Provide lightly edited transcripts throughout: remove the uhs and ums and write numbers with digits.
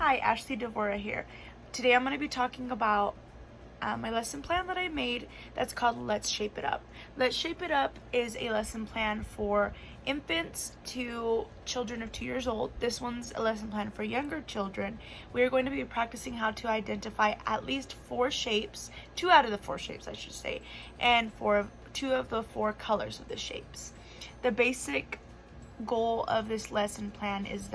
Hi, Ashley Devora here. Today I'm going to be talking about my lesson plan that I made that's called Let's Shape It Up. Let's Shape It Up is a lesson plan for infants to children of 2 years old. This one's a lesson plan for younger children. We are going to be practicing how to identify at least 4 shapes, 2 out of the 4 shapes I should say, and for 2 of the 4 colors of the shapes. The basic goal of this lesson plan is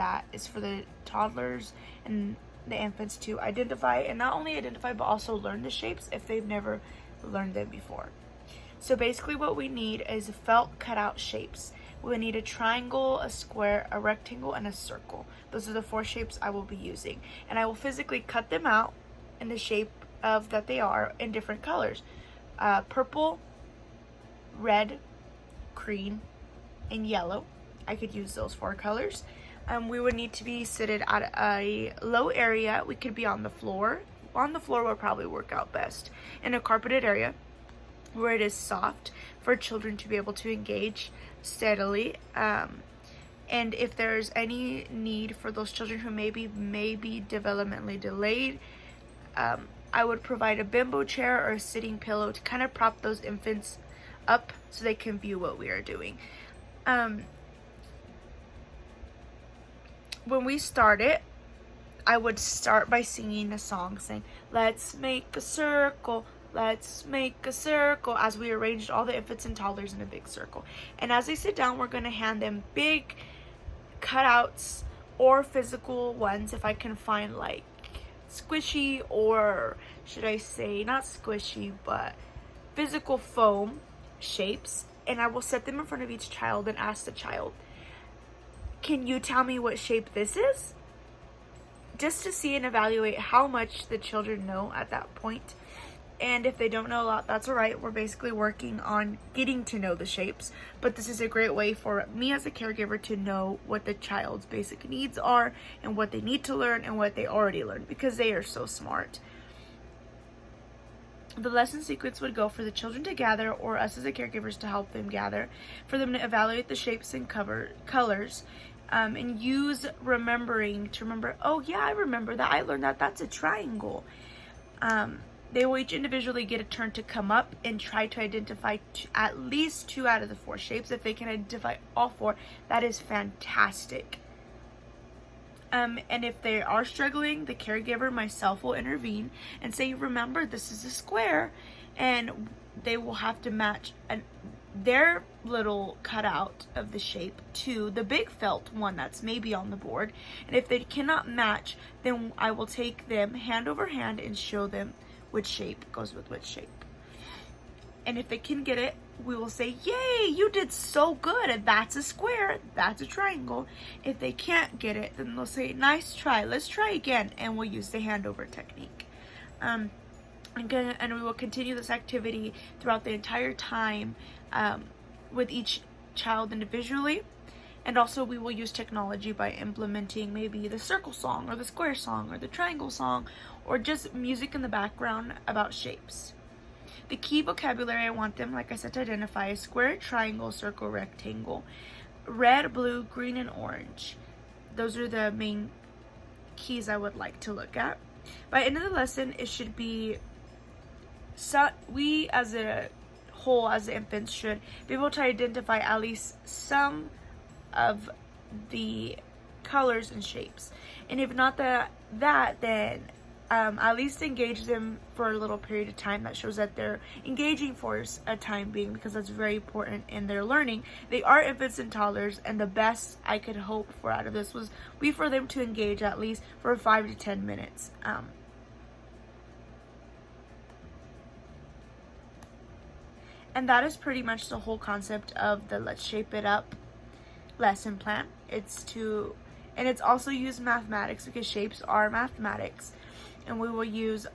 for the toddlers and the infants to identify, and not only identify but also learn the shapes if they've never learned them before. So basically what we need is felt cutout shapes. We need a triangle, a square, a rectangle, and a circle. Those are the 4 shapes I will be using, and I will physically cut them out in the shape of that they are in different colors: purple, red, green, and yellow. I could use those 4 colors. We would need to be seated at a low area. We could be on the floor. On the floor would probably work out best. In a carpeted area where it is soft for children to be able to engage steadily. And if there's any need for those children who may be developmentally delayed, I would provide a bimbo chair or a sitting pillow to kind of prop those infants up so they can view what we are doing. When we start it, I would start by singing a song saying, "Let's make a circle, let's make a circle," as we arranged all the infants and toddlers in a big circle. And as they sit down, we're going to hand them big cutouts or physical ones, if I can find like squishy, or should I say not squishy, but physical foam shapes. And I will set them in front of each child and ask the child, "Can you tell me what shape this is?" Just to see and evaluate how much the children know at that point. And if they don't know a lot, that's all right. We're basically working on getting to know the shapes, but this is a great way for me as a caregiver to know what the child's basic needs are and what they need to learn and what they already learned, because they are so smart. The lesson sequence would go for the children to gather, or us as the caregivers to help them gather, for them to evaluate the shapes and colors, and use remembering to remember, "Oh yeah, I remember that. I learned that. That's a triangle." They will each individually get a turn to come up and try to identify at least 2 out of the 4 shapes. If they can identify all 4, that is fantastic. And if they are struggling, the caregiver, myself, will intervene and say, "Remember, this is a square," and they will have to match their little cutout of the shape to the big felt one that's maybe on the board. And if they cannot match, then I will take them hand over hand and show them which shape goes with which shape. And if they can get it, we will say, "Yay, you did so good. That's a square, that's a triangle." If they can't get it, then they'll say, "Nice try, let's try again," and we'll use the handover technique. And we will continue this activity throughout the entire time, with each child individually. And also we will use technology by implementing maybe the circle song or the square song or the triangle song, or just music in the background about shapes. The key vocabulary I want them, like I said, to identify is square, triangle, circle, rectangle, red, blue, green, and orange. Those are the main keys I would like to look at. By the end of the lesson, it should be, we as a whole, as the infants, should be able to identify at least some of the colors and shapes. And if not that, then at least engage them for a little period of time. That shows that they're engaging for a time being, because that's very important in their learning. They are infants and toddlers, and the best I could hope for out of this was for them to engage at least for 5 to 10 minutes. And that is pretty much the whole concept of the Let's Shape It Up lesson plan. And it's also used mathematics, because shapes are mathematics. And we will use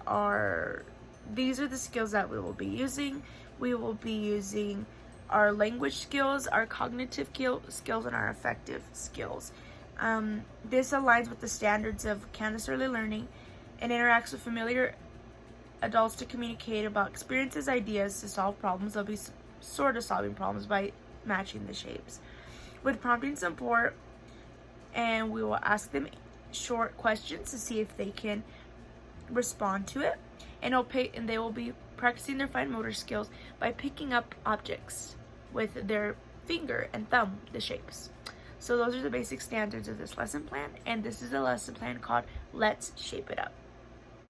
these are the skills that we will be using. We will be using our language skills, our cognitive skills, and our affective skills. This aligns with the standards of Candace Early Learning and interacts with familiar adults to communicate about experiences, ideas, to solve problems. They'll be sort of solving problems by matching the shapes. With prompting support, and we will ask them short questions to see if they can respond to it, and they will be practicing their fine motor skills by picking up objects with their finger and thumb, the shapes. So those are the basic standards of this lesson plan, and this is a lesson plan called Let's Shape It Up.